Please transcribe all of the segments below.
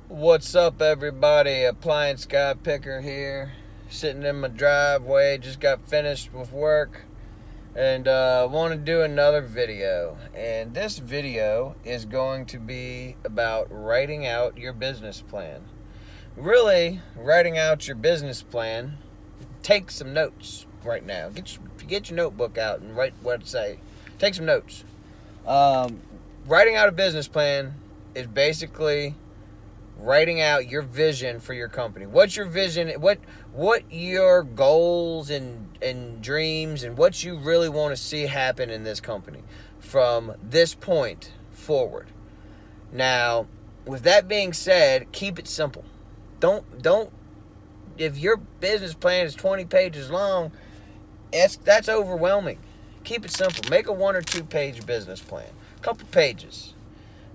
What's up, everybody? Appliance Guy Picker here, sitting in my driveway. Just got finished with work and want to do another video. And this video is going to be about writing out your business plan. Really, writing out your business plan. Take some notes right now. Get your notebook out and write what to say. Take some notes. Writing out a business plan is basically writing out your vision for your company. What's your vision? What your goals and dreams and what you really want to see happen in this company from this point forward. Now, with that being said, keep it simple. Don't if your business plan is 20 pages long, that's overwhelming. Keep it simple. Make a 1 or 2 page business plan. A couple pages.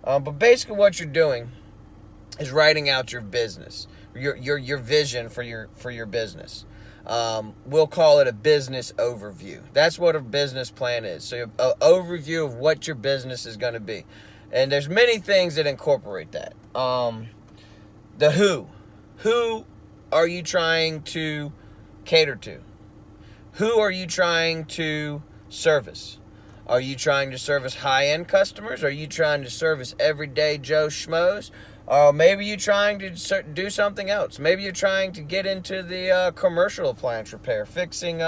But basically what you're doing is writing out your business, your vision for your business. We'll call it a business overview. That's what a business plan is. So an overview of what your business is going to be. And there's many things that incorporate that. The who. Who are you trying to cater to? Who are you trying to service? Are you trying to service high-end customers? Are you trying to service everyday Joe Schmoes? Maybe you're trying to do something else. Maybe you're trying to get into the commercial appliance repair, fixing,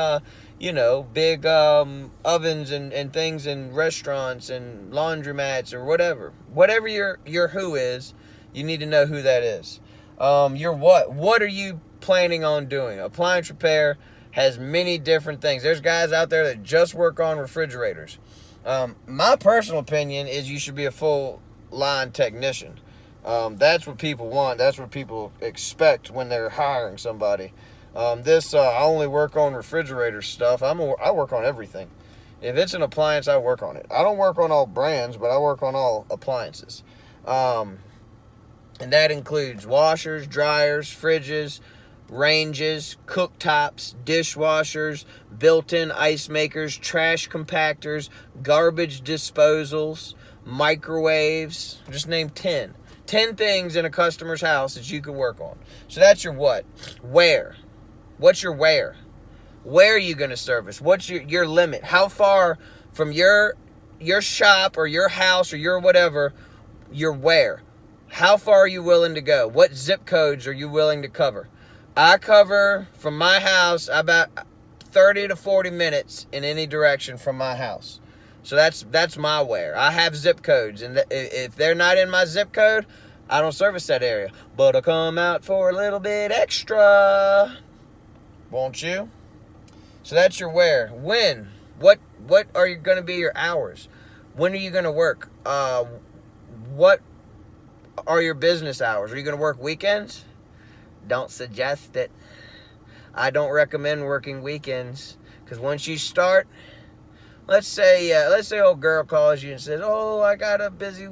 big ovens and things in restaurants and laundromats or whatever. Whatever your who is, you need to know who that is. Your what. What are you planning on doing? Appliance repair has many different things. There's guys out there that just work on refrigerators. My personal opinion is you should be a full-line technician. That's what people want. That's what people expect when they're hiring somebody. I only work on refrigerator stuff. I work on everything. If it's an appliance, I work on it. I don't work on all brands, but I work on all appliances. And that includes washers, dryers, fridges, ranges, cooktops, dishwashers, built-in ice makers, trash compactors, garbage disposals, microwaves. Just name 10. 10 things in a customer's house that you can work on. So that's your what. Where. What's your where? Where are you going to service? What's your limit? How far from your shop or your house or your whatever, your where? How far are you willing to go? What zip codes are you willing to cover? I cover from my house about 30 to 40 minutes in any direction from my house. So that's my where. I have zip codes, and if they're not in my zip code, I don't service that area. But I'll come out for a little bit extra. Won't you? So that's your where. When? What are you going to be your hours? When are you going to work? What are your business hours? Are you going to work weekends? Don't suggest it. I don't recommend working weekends, because once you start, let's say old girl calls you and says, "Oh, I got a busy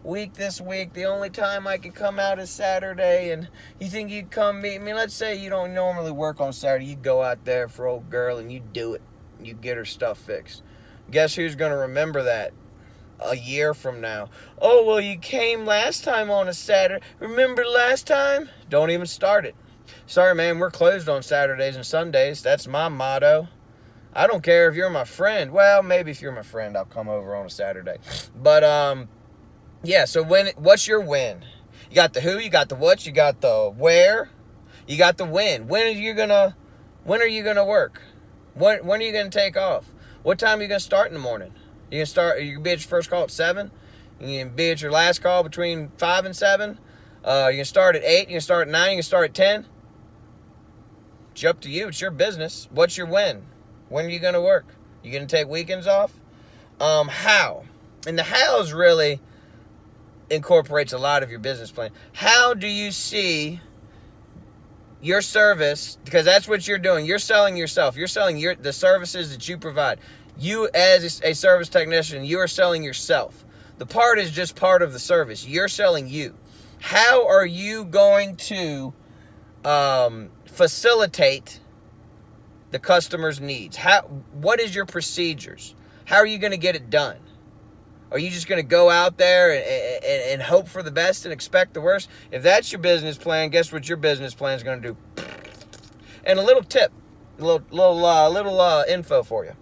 week this week. The only time I can come out is Saturday, and you think you'd come meet me?" Let's say you don't normally work on Saturday. You go out there for old girl and you do it. You get her stuff fixed. Guess who's going to remember that a year from now? "Oh, well, you came last time on a Saturday. Remember last time?" Don't even start it. "Sorry, man, we're closed on Saturdays and Sundays." That's my motto. I don't care if you're my friend. Well, maybe if you're my friend, I'll come over on a Saturday. But, yeah, so what's your when? You got the who, you got the what, you got the where, you got the when. When are you gonna work? When are you gonna take off? What time are you gonna start in the morning? You can be at your first call at 7. You can be at your last call between 5 and 7. You can start at 8, you can start at 9, you can start at 10. It's up to you. It's your business. What's your when? When are you going to work? You going to take weekends off? How? And the hows really incorporates a lot of your business plan. How do you see your service? Because that's what you're doing. You're selling yourself. You're selling the services that you provide. You, as a service technician, you are selling yourself. The part is just part of the service. You're selling you. How are you going to facilitate the customer's needs? What is your procedures? How are you going to get it done? Are you just going to go out there and hope for the best and expect the worst? If that's your business plan, guess what your business plan is going to do? And a little tip, a little info for you.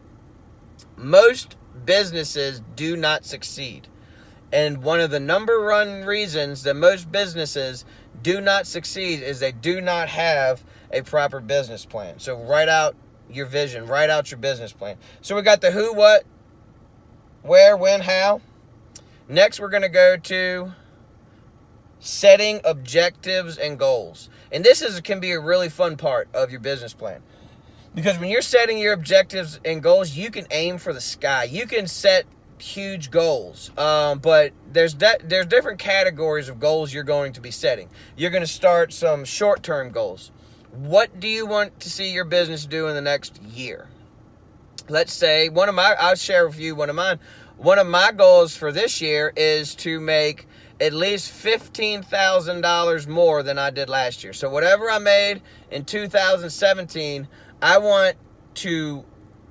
Most businesses do not succeed. And one of the number one reasons that most businesses do not succeed is they do not have a proper business plan. So write out your vision, write out your business plan. So we got the who, what, where, when, how. Next, we're going to go to setting objectives and goals. And this can be a really fun part of your business plan. Because when you're setting your objectives and goals, you can aim for the sky. You can set huge goals, but there's different categories of goals you're going to be setting. You're going to start some short-term goals. What do you want to see your business do in the next year? Let's say I'll share with you one of mine. One of my goals for this year is to make at least $15,000 more than I did last year. So whatever I made in 2017, I want to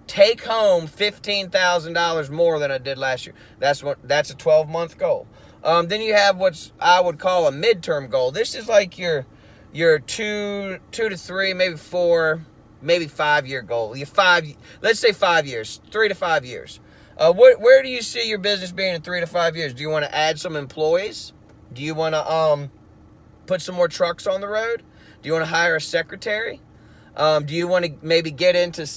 take home $15,000 more than I did last year. That's a 12-month goal. Then you have what I would call a midterm goal. This is like your 2 to 3, maybe 4, maybe 5-year goal. Let's say 5 years, 3 to 5 years. Where do you see your business being in 3 to 5 years? Do you want to add some employees? Do you want to put some more trucks on the road? Do you want to hire a secretary? Do you want to maybe get into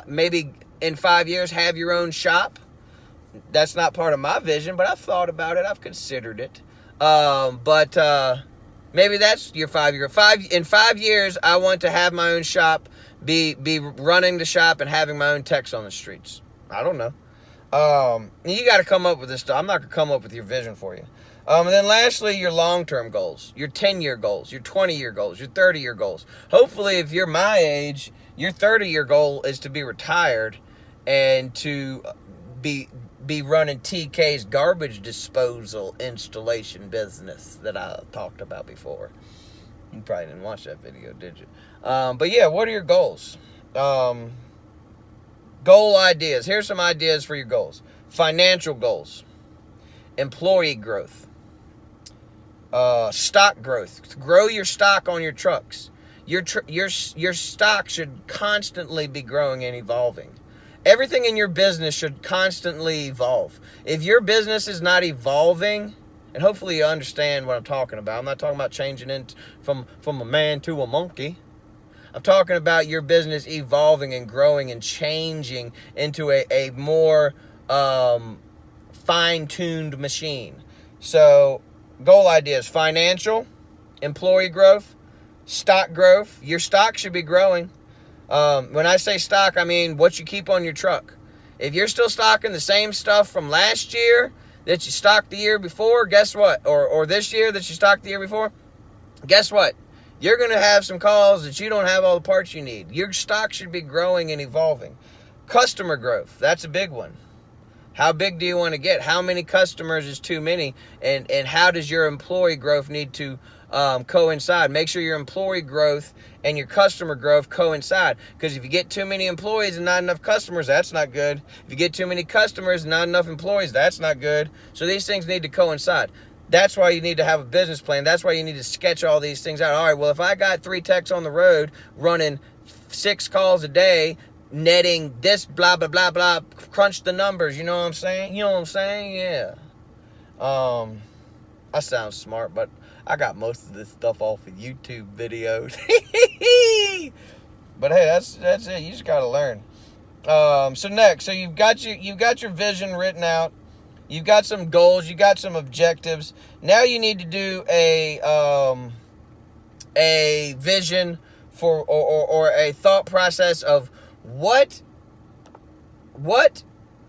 maybe in 5 years have your own shop? That's not part of my vision, but I've thought about it. I've considered it. Maybe that's your 5 year. In 5 years, I want to have my own shop, be running the shop and having my own techs on the streets. I don't know. You got to come up with this stuff. I'm not going to come up with your vision for you. And then lastly, your long-term goals, your 10-year goals, your 20-year goals, your 30-year goals. Hopefully, if you're my age, your 30-year goal is to be retired and to be running TK's garbage disposal installation business that I talked about before. You probably didn't watch that video, did you? But yeah, what are your goals? Goal ideas. Here's some ideas for your goals. Financial goals. Employee growth. Stock growth. Grow your stock on your trucks. Your stock should constantly be growing and evolving. Everything in your business should constantly evolve. If your business is not evolving, and hopefully you understand what I'm talking about. I'm not talking about changing from a man to a monkey. I'm talking about your business evolving and growing and changing into a more fine-tuned machine. So, goal ideas: financial, employee growth, stock growth. Your stock should be growing. When I say stock, I mean what you keep on your truck. If you're still stocking the same stuff from last year that you stocked the year before, guess what? Or this year that you stocked the year before, guess what? You're going to have some calls that you don't have all the parts you need. Your stock should be growing and evolving. Customer growth, that's a big one. How big do you want to get? How many customers is too many? And how does your employee growth need to coincide? Make sure your employee growth and your customer growth coincide. Because if you get too many employees and not enough customers, that's not good. If you get too many customers and not enough employees, that's not good. So these things need to coincide. That's why you need to have a business plan. That's why you need to sketch all these things out. All right, well, if I got 3 techs on the road running 6 calls a day, netting this, blah, blah, blah, blah, crunch the numbers, you know what I'm saying? Yeah. I sound smart, but I got most of this stuff off of YouTube videos. But hey, that's it. You just gotta learn. So next, so you've got your vision written out. You've got some goals. You got some objectives. Now you need to do a vision for or a thought process of what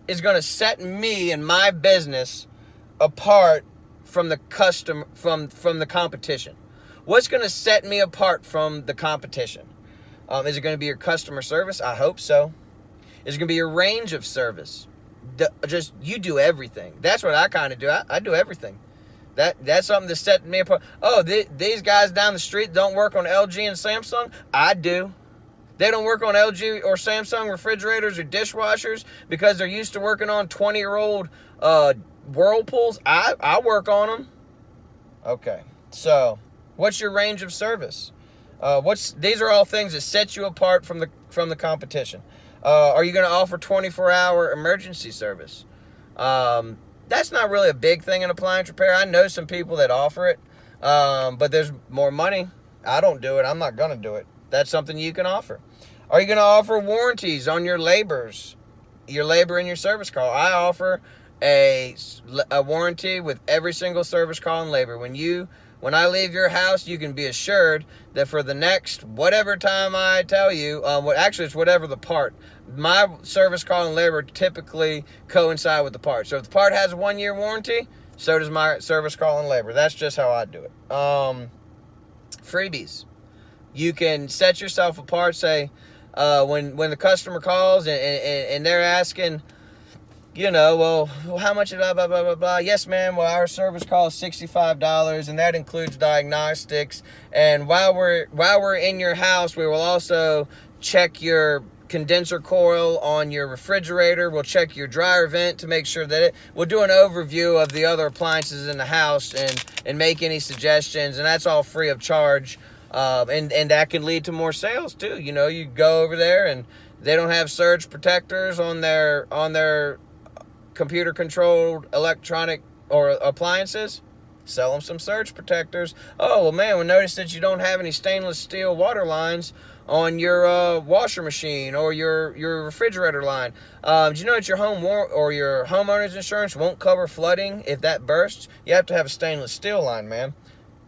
is going to set me and my business apart from the from the competition. What's going to set me apart from the competition? Is it going to be your customer service? I hope so. Is it going to be your range of service? Just you do everything. That's what I kind of do. I do everything. That's something that set me apart. Oh, these guys down the street don't work on LG and Samsung. I do. They don't work on LG or Samsung refrigerators or dishwashers because they're used to working on 20-year-old Whirlpools, I work on them. Okay, so what's your range of service? These are all things that set you apart from the competition. Are you going to offer 24-hour emergency service? That's not really a big thing in appliance repair. I know some people that offer it, but there's more money. I don't do it. I'm not going to do it. That's something you can offer. Are you going to offer warranties on your labor and your service call? I offer a warranty with every single service call and labor. When I leave your house, you can be assured that for the next whatever time I tell you, actually it's whatever the part. My service call and labor typically coincide with the part. So if the part has a 1-year warranty, so does my service call and labor. That's just how I do it. Freebies. You can set yourself apart. Say when the customer calls and they're asking, well, how much is blah, blah, blah, blah, blah. Yes, ma'am. Well, our service call is $65, and that includes diagnostics. And while we're in your house, we will also check your condenser coil on your refrigerator. We'll check your dryer vent to make sure that we'll do an overview of the other appliances in the house and make any suggestions. And that's all free of charge. And that can lead to more sales, too. You go over there, and they don't have surge protectors on their computer-controlled electronic or appliances. Sell them some surge protectors. Oh, well, man, we noticed that you don't have any stainless steel water lines on your washer machine or your refrigerator line. Do you know that your home or your homeowner's insurance won't cover flooding if that bursts? You have to have a stainless steel line, man.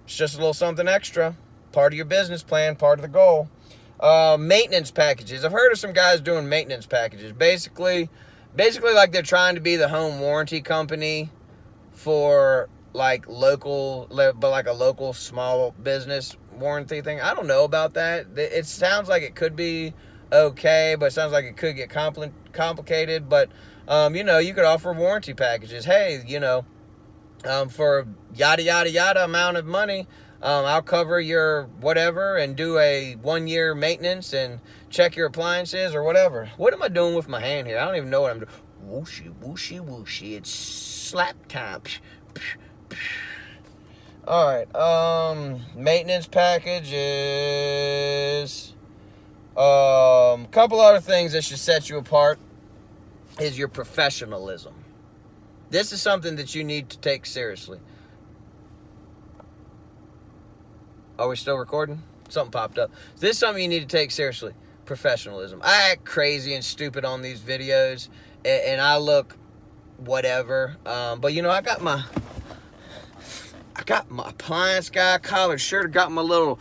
It's just a little something extra. Part of your business plan, part of the goal. Maintenance packages. I've heard of some guys doing maintenance packages. Basically like they're trying to be the home warranty company for like a local small business warranty thing. I don't know about that. It sounds like it could be okay, but it sounds like it could get complicated. But you could offer warranty packages. Hey, for yada yada yada amount of money, I'll cover your whatever and do a 1-year maintenance and check your appliances or whatever. What am I doing with my hand here? I don't even know what I'm doing. Whooshy, whooshy, whooshy. It's slap time. All right. Maintenance packages. Couple other things that should set you apart is your professionalism. This is something that you need to take seriously. Are we still recording? Something popped up. This is something you need to take seriously. Professionalism. I act crazy and stupid on these videos, and I look whatever. But I got my Appliance Guy collared shirt. I got my little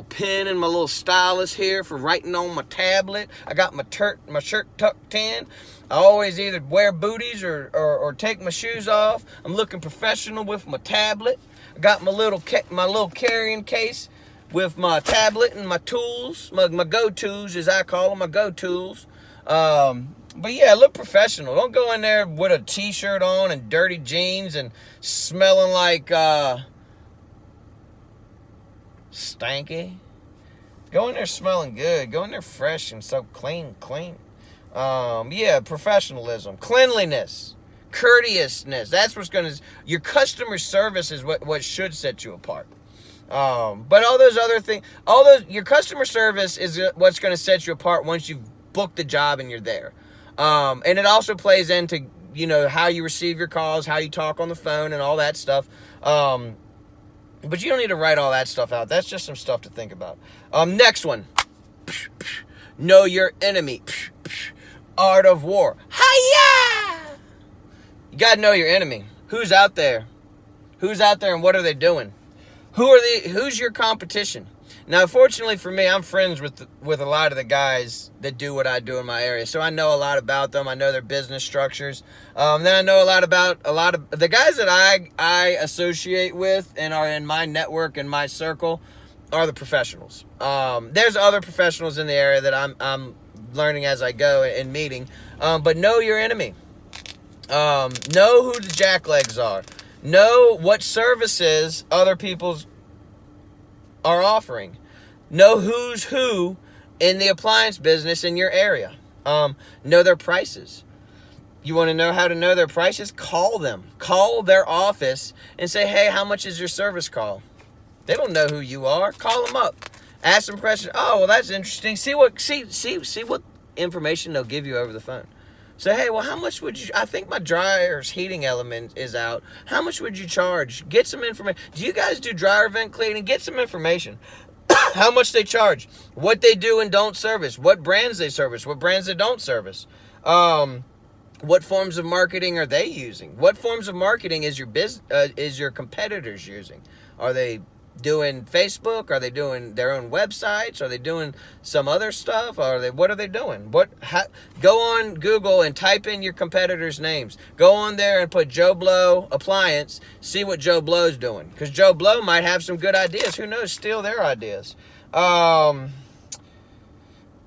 pen and my little stylus here for writing on my tablet. I got my shirt tucked in. I always either wear booties or take my shoes off. I'm looking professional with my tablet. I got my little carrying case with my tablet and my tools, my go-tos, as I call them, my go-tools. But yeah, look professional. Don't go in there with a t-shirt on and dirty jeans and smelling like stanky. Go in there smelling good. Go in there fresh and so clean. Yeah, professionalism, cleanliness, courteousness. That's your customer service is what should set you apart. But all those other things, your customer service is what's going to set you apart once you've booked the job and you're there. And it also plays into, how you receive your calls, how you talk on the phone and all that stuff. But you don't need to write all that stuff out. That's just some stuff to think about. Next one. Know your enemy. Art of war. Hiya! You got to know your enemy. Who's out there? And what are they doing? Who's your competition? Now, fortunately for me, I'm friends with a lot of the guys that do what I do in my area, so I know a lot about them. I know their business structures. Then I know about a lot of the guys that I associate with and are in my network and my circle are the professionals. There's other professionals in the area that I'm learning as I go and meeting. But know your enemy. Know who the jacklegs are. Know what services other people's are offering. Know who's who in the appliance business in your area. Know their prices. You want to know how to know their prices? Call them. Call their office and say, hey, how much is your service call? They don't know who you are. Call them up. Ask them questions. Oh, well, that's interesting. See what information they'll give you over the phone. Say, hey, well, how much would you... I think my dryer's heating element is out. How much would you charge? Get some information. Do you guys do dryer vent cleaning? Get some information. How much they charge. What they do and don't service. What brands they service. What brands they don't service. What forms of marketing are they using? What forms of marketing is your competitors using? Are they doing Facebook? Are they doing their own websites? Are they doing some other stuff? What are they doing? Go on Google and type in your competitors' names. Go on there and put Joe Blow Appliance. See what Joe Blow's doing, because Joe Blow might have some good ideas. Who knows? Steal their ideas.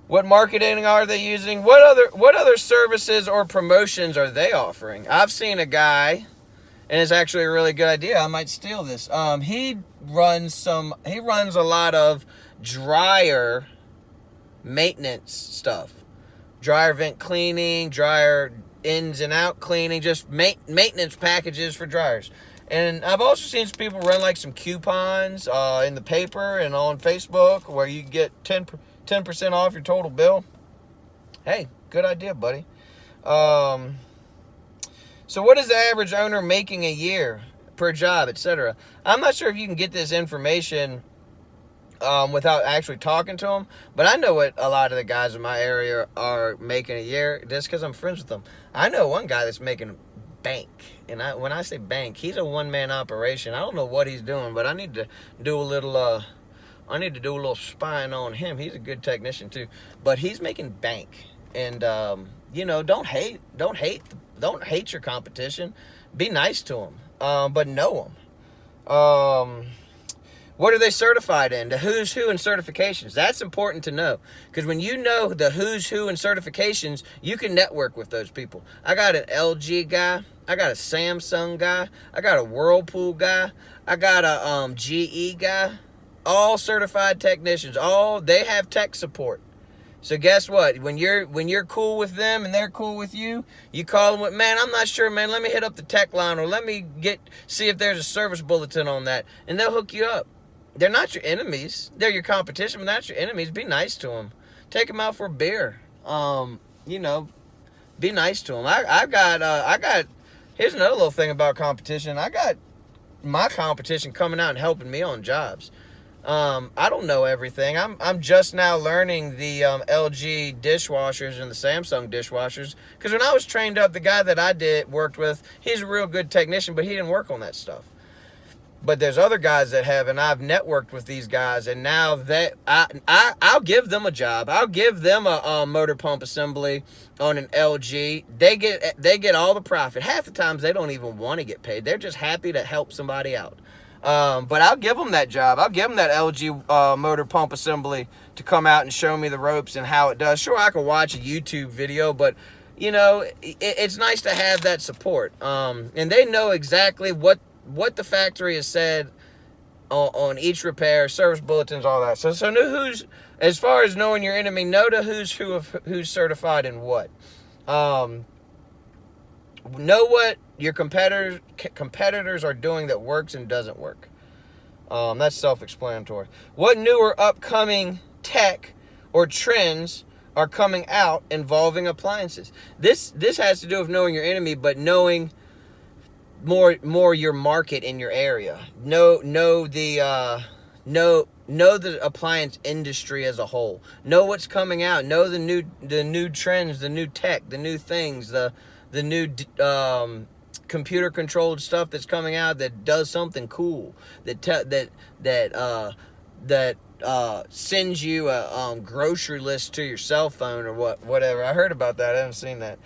What marketing are they using? What other services or promotions are they offering? I've seen a guy, and it's actually a really good idea. I might steal this. He runs a lot of dryer maintenance stuff. Dryer vent cleaning, dryer ins and out cleaning, just maintenance packages for dryers. And I've also seen some people run like some coupons in the paper and on Facebook where you get 10% off your total bill. Hey, good idea, buddy. So what is the average owner making a year per job, etc.? I'm not sure if you can get this information without actually talking to them, but I know what a lot of the guys in my area are making a year just because I'm friends with them. I know one guy that's making bank, and when I say bank, he's a one-man operation. I don't know what he's doing, but I need to do a little spying on him. He's a good technician too, but he's making bank. And don't hate your competition. Be nice to them, but know them. What are they certified in? The who's who in certifications. That's important to know, because when you know the who's who in certifications, you can network with those people. I got an LG guy. I got a Samsung guy. I got a Whirlpool guy. I got a GE guy. All certified technicians. They have tech support. So guess what? When you're cool with them and they're cool with you, you call them with, man, I'm not sure, man. Let me hit up the tech line, or let me see if there's a service bulletin on that, and they'll hook you up. They're not your enemies. They're your competition, but not your enemies. Be nice to them. Take them out for a beer. Be nice to them. I got. Here's another little thing about competition. I got my competition coming out and helping me on jobs. I don't know everything. I'm just now learning the LG dishwashers and the Samsung dishwashers, because when I was trained up, the guy that I worked with, he's a real good technician, but he didn't work on that stuff. But there's other guys that have, and I've networked with these guys, and now that I'll give them a job. I'll give them a motor pump assembly on an LG. They get all the profit. Half the times they don't even want to get paid. They're just happy to help somebody out. But I'll give them that job. I'll give them that LG motor pump assembly to come out and show me the ropes and how it does. Sure, I can watch a YouTube video, but it's nice to have that support. And they know exactly what the factory has said on each repair, service bulletins, all that. So know as far as knowing your enemy, know the who's certified in what. Know what your competitors are doing that works and doesn't work. That's self-explanatory. What new or upcoming tech or trends are coming out involving appliances? This has to do with knowing your enemy, but knowing more your market in your area. Know the appliance industry as a whole. Know what's coming out. Know the new trends, the new tech, the new things, the new computer controlled stuff that's coming out that does something cool, that sends you a grocery list to your cell phone or whatever. I heard about that. I haven't seen that.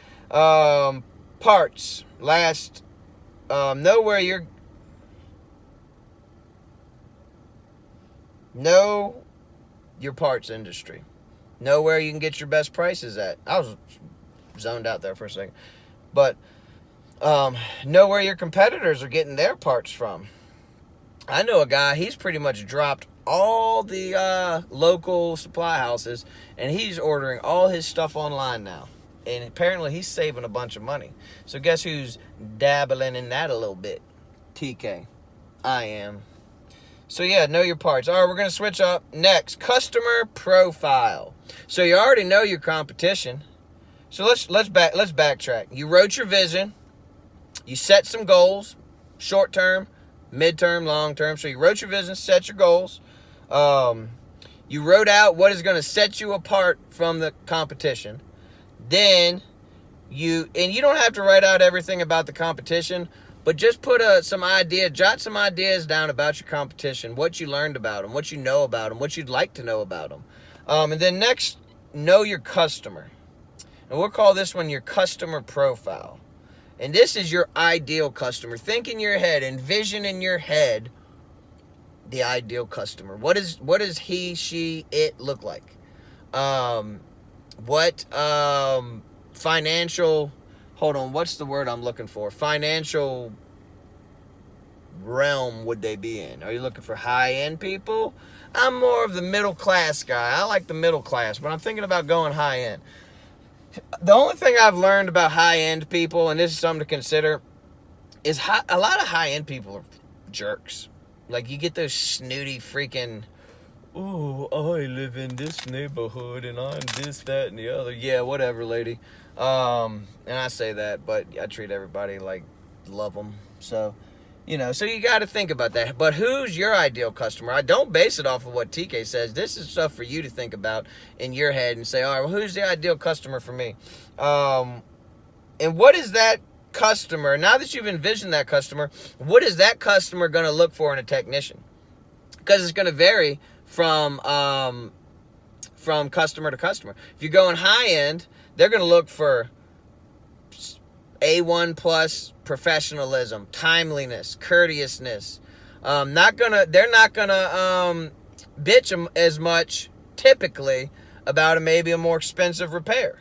Parts. Last. Know your parts industry. Know where you can get your best prices at. I was zoned out there for a second. But know where your competitors are getting their parts from. I know a guy, he's pretty much dropped all the local supply houses, and he's ordering all his stuff online now. And apparently he's saving a bunch of money. So guess who's dabbling in that a little bit? TK. I am. So yeah, know your parts. All right, we're going to switch up. Next, customer profile. So you already know your competition. So let's backtrack. You wrote your vision. You set some goals, short term, mid-term, long term. So you wrote your vision, set your goals. You wrote out what is going to set you apart from the competition. Then you don't have to write out everything about the competition, but just put jot some ideas down about your competition, what you learned about them, what you know about them, what you'd like to know about them. And then next, know your customer. And we'll call this one your customer profile. And this is your ideal customer. Think in your head, envision in your head the ideal customer. What does he, she, it look like? What financial, hold on, what's the word I'm looking for? Financial realm would they be in? Are you looking for high-end people? I'm more of the middle class guy. I like the middle class, but I'm thinking about going high-end. The only thing I've learned about high-end people, and this is something to consider, is a lot of high-end people are jerks. Like, you get those snooty freaking, oh, I live in this neighborhood, and I'm this, that, and the other. Yeah, whatever, lady. And I say that, but I treat everybody like love them. So, so you got to think about that. But who's your ideal customer? I don't base it off of what TK says. This is stuff for you to think about in your head and say, all right, well, who's the ideal customer for me? And what is that customer, now that you've envisioned that customer, what is that customer going to look for in a technician? Because it's going to vary from customer to customer. If you're going high end, they're going to look for A1 plus professionalism, timeliness, courteousness. They're not gonna bitch as much typically about maybe a more expensive repair.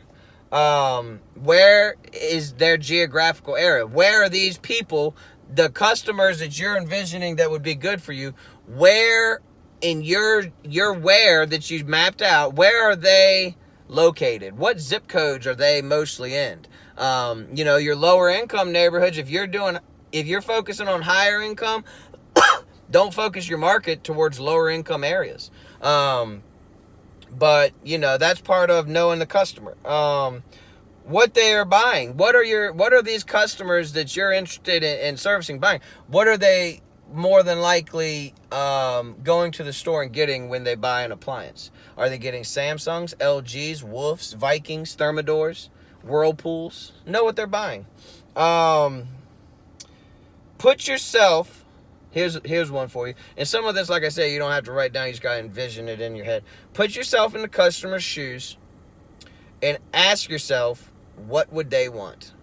Where is their geographical area? Where are these people, the customers that you're envisioning that would be good for you? Where in your where that you've mapped out, where are they located? What zip codes are they mostly in? Your lower income neighborhoods, if you're focusing on higher income, don't focus your market towards lower income areas. But that's part of knowing the customer. What they are buying. What are these customers that you're interested in servicing buying? What are they more than likely going to the store and getting when they buy an appliance? Are they getting Samsungs, LGs, Wolfs, Vikings, Thermadors, Whirlpools? Know what they're buying. Put yourself, here's one for you. And some of this, like I said, you don't have to write down. You just got to envision it in your head. Put yourself in the customer's shoes and ask yourself, what would they want?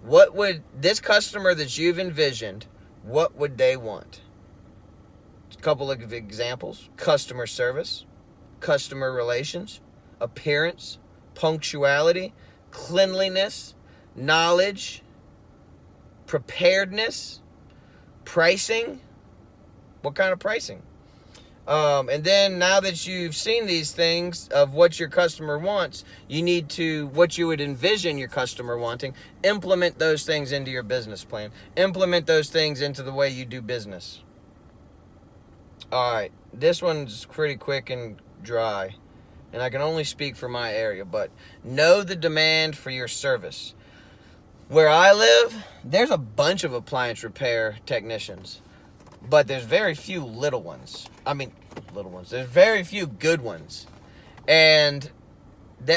What would this customer that you've envisioned, what would they want? A couple of examples: customer service, customer relations, appearance, punctuality, cleanliness, knowledge, preparedness, pricing. What kind of pricing? And then now that you've seen these things of what your customer wants, you need to, what you would envision your customer wanting, implement those things into your business plan. Implement those things into the way you do business. All right, this one's pretty quick and dry, and I can only speak for my area, but know the demand for your service. Where I live, there's a bunch of appliance repair technicians, but there's very few little ones. There's very few good ones. And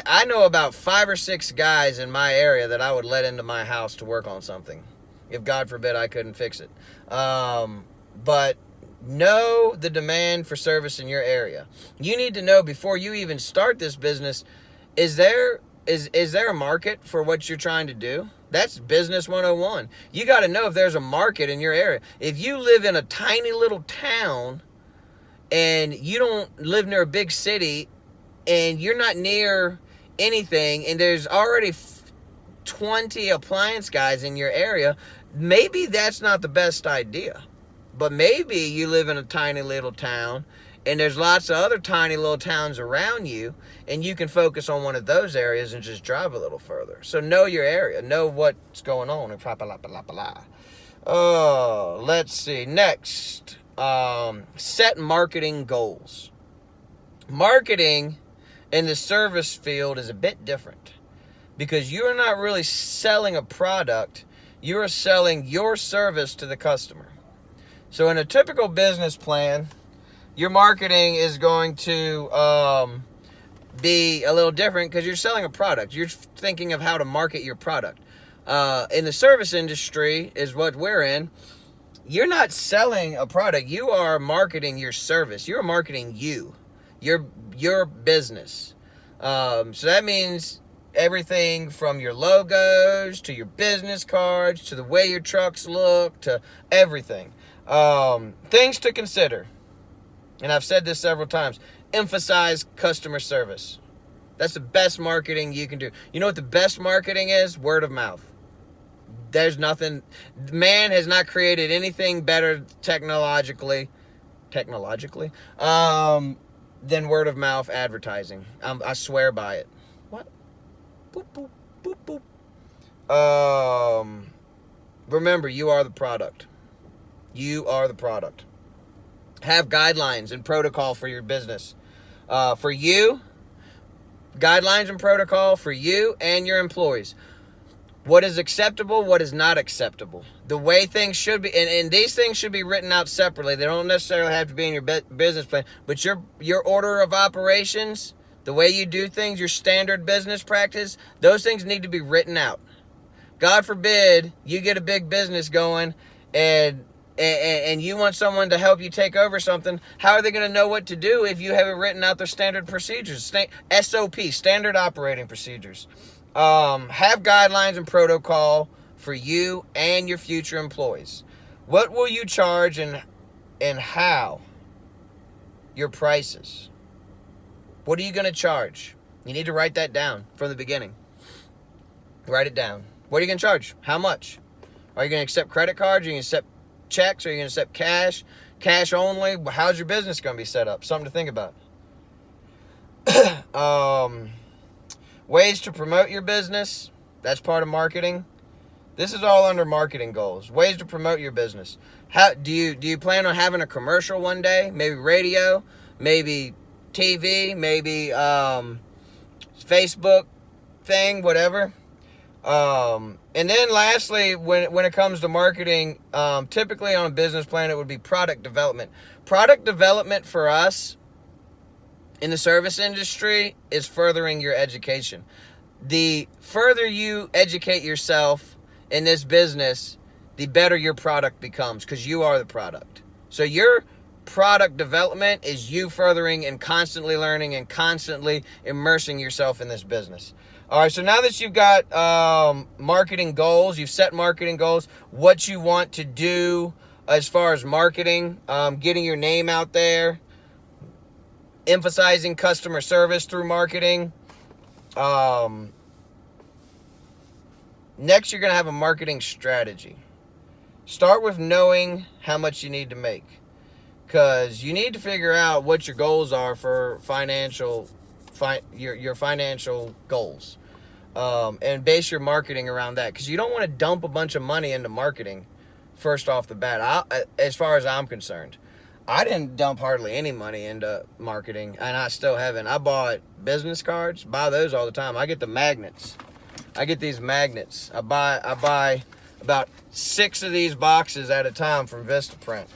I know about 5 or 6 guys in my area that I would let into my house to work on something, if God forbid I couldn't fix it. But know the demand for service in your area. You need to know before you even start this business, is there a market for what you're trying to do? That's business 101. You got to know if there's a market in your area. If you live in a tiny little town and you don't live near a big city and you're not near anything and there's already 20 appliance guys in your area, maybe that's not the best idea. But maybe you live in a tiny little town And there's lots of other tiny little towns around you, and you can focus on one of those areas and just drive a little further. So know your area, know what's going on. Let's see. Next, set marketing goals. Marketing in the service field is a bit different because you're not really selling a product. You are selling your service to the customer. So in a typical business plan, your marketing is going to be a little different because you're selling a product. You're thinking of how to market your product. In the service industry is what we're in. You're not selling a product. You are marketing your service. You're marketing your business. So that means everything from your logos to your business cards to the way your trucks look to everything. Things to consider. And I've said this several times. Emphasize customer service. That's the best marketing you can do. You know what the best marketing is? Word of mouth. There's nothing. Man has not created anything better technologically, than word of mouth advertising. I swear by it. What? Boop, boop, boop, boop. Remember, you are the product. You are the product. Have guidelines and protocol for your business. For you, guidelines and protocol for you and your employees. What is acceptable, what is not acceptable. The way things should be, and these things should be written out separately. They don't necessarily have to be in your business plan, but your order of operations, the way you do things, your standard business practice, those things need to be written out. God forbid you get a big business going and you want someone to help you take over something. How are they going to know what to do if you haven't written out their standard procedures? SOP, standard operating procedures. Have guidelines and protocol for you and your future employees. What will you charge and how? Your prices. What are you going to charge? You need to write that down from the beginning. Write it down. What are you going to charge? How much? Are you going to accept credit cards? Are you going to accept checks? Are you going to accept cash? Cash only? How's your business going to be set up? Something to think about. Ways to promote your business. That's part of marketing. This is all under marketing goals. Ways to promote your business. How do you plan on having a commercial one day? Maybe radio, maybe TV, maybe Facebook thing, whatever. And then lastly, when it comes to marketing, typically on a business plan, it would be product development. Product development for us in the service industry is furthering your education. The further you educate yourself in this business, the better your product becomes because you are the product. So your product development is you furthering and constantly learning and constantly immersing yourself in this business. All right, so now that you've got marketing goals, you've set marketing goals, what you want to do as far as marketing, getting your name out there, emphasizing customer service through marketing. Next, you're going to have a marketing strategy. Start with knowing how much you need to make, because you need to figure out what your goals are for your financial goals, and base your marketing around that, because you don't want to dump a bunch of money into marketing first off the bat. As far as I'm concerned, I didn't dump hardly any money into marketing, and I still haven't. I bought business cards, buy those all the time. I get the magnets. I get these magnets. I buy about 6 of these boxes at a time from Vistaprint.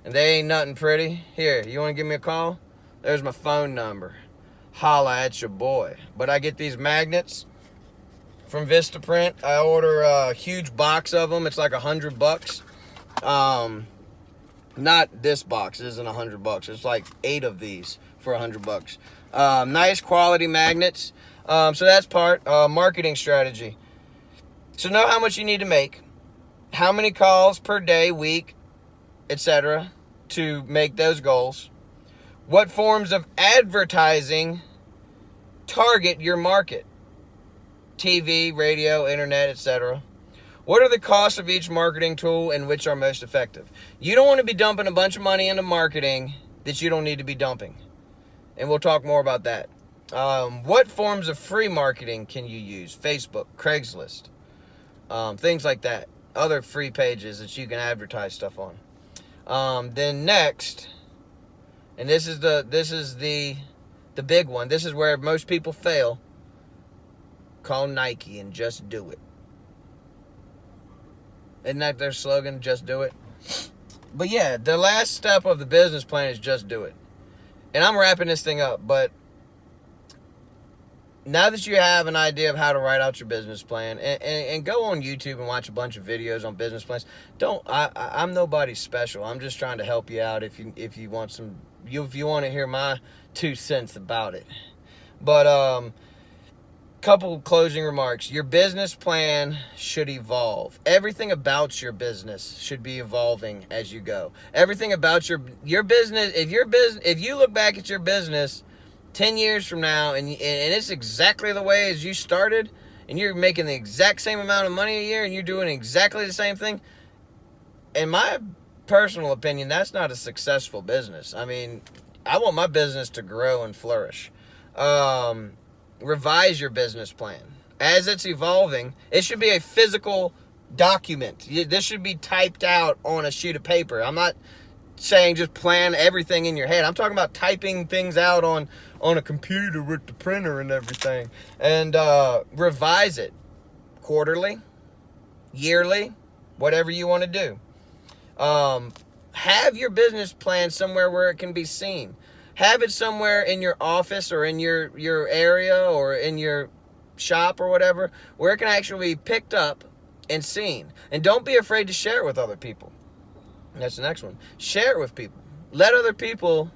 And they ain't nothing pretty. Here, you want to give me a call? There's my phone number. Holla at your boy. But I get these magnets from Vistaprint. I order a huge box of them. It's like $100. Not this box. It isn't $100. It's like 8 of these for $100. Nice quality magnets. So that's part. Marketing strategy. So know how much you need to make. How many calls per day, week, etc. to make those goals. What forms of advertising target your market? TV, radio, internet, etc. What are the costs of each marketing tool and which are most effective? You don't want to be dumping a bunch of money into marketing that you don't need to be dumping. And we'll talk more about that. What forms of free marketing can you use? Facebook, Craigslist, things like that. Other free pages that you can advertise stuff on. Then next, and this is the big one. This is where most people fail. Call Nike and just do it. Isn't that their slogan? Just do it. But yeah, the last step of the business plan is just do it. And I'm wrapping this thing up, but now that you have an idea of how to write out your business plan, and go on YouTube and watch a bunch of videos on business plans. I'm nobody special. I'm just trying to help you out if you want to hear my 2 cents about it. But couple closing remarks. Your business plan should evolve. Everything about your business should be evolving as you go. Everything about your business, if you look back at your business 10 years from now and it's exactly the way as you started, and you're making the exact same amount of money a year and you're doing exactly the same thing, in my personal opinion, that's not a successful business. I mean, I want my business to grow and flourish. Revise your business plan. As it's evolving, it should be a physical document. This should be typed out on a sheet of paper. I'm not saying just plan everything in your head. I'm talking about typing things out on a computer with the printer and everything. And revise it quarterly, yearly, whatever you want to do. Have your business plan somewhere where it can be seen. Have it somewhere in your office or in your area or in your shop or whatever, where it can actually be picked up and seen. And don't be afraid to share it with other people. And that's the next one. Share it with people. Let other people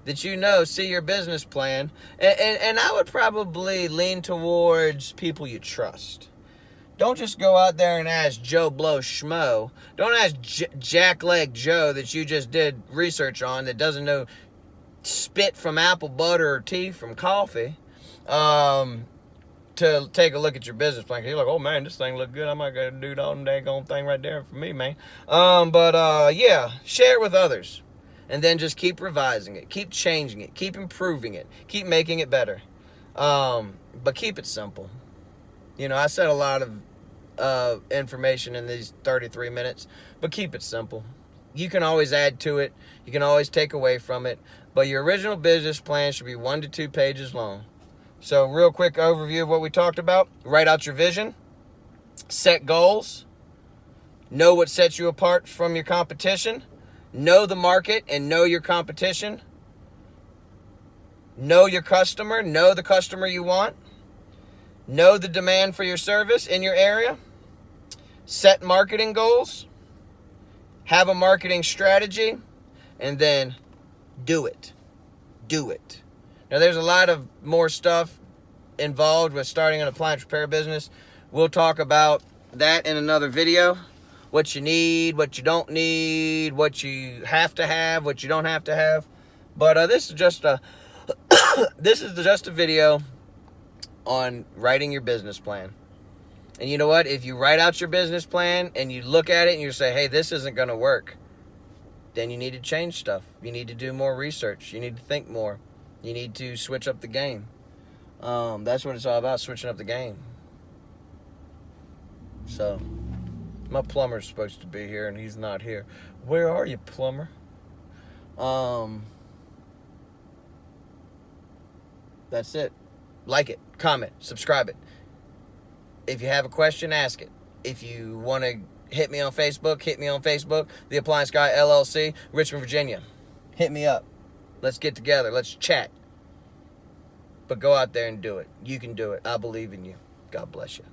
that you know see your business plan. And I would probably lean towards people you trust. Don't just go out there and ask Joe Blow Schmo. Don't ask Jackleg Joe that you just did research on that doesn't know spit from apple butter or tea from coffee to take a look at your business plan. You're like, oh man, this thing look good. I might go do the daggone thing right there for me, man. Yeah, share it with others. And then just keep revising it. Keep changing it. Keep improving it. Keep making it better. But keep it simple. You know, I said a lot of information in these 33 minutes, but keep it simple. You can always add to it. You can always take away from it. But your original business plan should be 1 to 2 pages long. So real quick overview of what we talked about. Write out your vision. Set goals. Know what sets you apart from your competition. Know the market and know your competition. Know your customer. Know the customer you want. Know the demand for your service in your area. Set marketing goals. Have a marketing strategy. And then do it. Do it. Now, there's a lot of more stuff involved with starting an appliance repair business. We'll talk about that in another video. What you need, what you don't need, what you have to have, what you don't have to have. But this is just a video on writing your business plan. And you know what? If you write out your business plan and you look at it and you say, hey, this isn't going to work, then you need to change stuff. You need to do more research. You need to think more. You need to switch up the game. That's what it's all about, switching up the game. So, my plumber's supposed to be here and he's not here. Where are you, plumber? That's it. Like it, comment, subscribe it. If you have a question, ask it. If you want to hit me on Facebook, The Appliance Guy LLC, Richmond, Virginia. Hit me up. Let's get together. Let's chat. But go out there and do it. You can do it. I believe in you. God bless you.